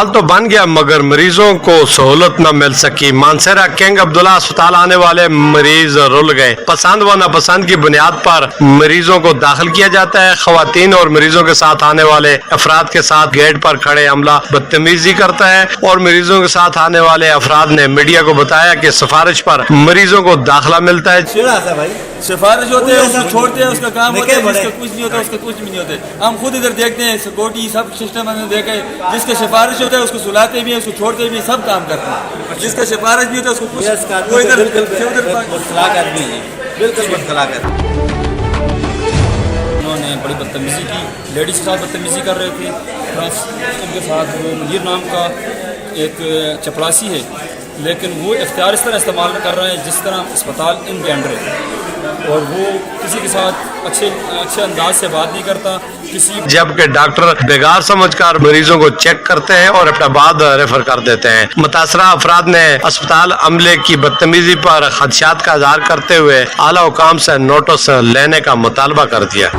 अस्पताल तो बन गया मगर मरीजों को सहूलत न मिल सकी। मानसरा किंग अब्दुल्ला अस्पताल आने वाले मरीज रुल गए। पसंद व नापसंद की बुनियाद पर मरीजों को दाखिल किया जाता है। खवातीन और मरीजों के साथ आने वाले अफराद के साथ गेट पर खड़े अमला बदतमीजी करता है और मरीजों के साथ आने वाले अफराद ने मीडिया को बताया कि सिफारिश पर मरीजों को दाखिला मिलता है। सिफारिश होते हैं उसको छोड़ते हैं, उसका काम होता है, जिसका कुछ नहीं होता उसका कुछ भी नहीं होता। हम खुद इधर देखते हैं सिक्योरिटी सब सिस्टम हमने देखा है। जिसके सिफारिश होता है उसको सुलाते भी हैं, उसको छोड़ते भी हैं, सब काम करते हैं। जिसका सिफारिश भी होता है उसको कुछ वो इधर उन्होंने बड़ी बदतमीजी की, लेडीज के साथ बदतमीजी कर रहे थे। प्लस उनके साथ वो मुनीर नाम का एक चपरासी है, लेकिन वो इख्तियार इस तरह इस्तेमाल कर रहे हैं जिस तरह अस्पताल इनके अंडर है और वो किसी के साथ अच्छे अंदाज से बात नहीं करता। जबकि डॉक्टर बेगार समझकर मरीजों को चेक करते हैं और अपना बाद रेफर कर देते हैं। मुतासरा अफराद ने अस्पताल अमले की बदतमीजी पर खदशात का इजहार करते हुए आला हुकाम से नोटिस लेने का मुतालबा कर दिया।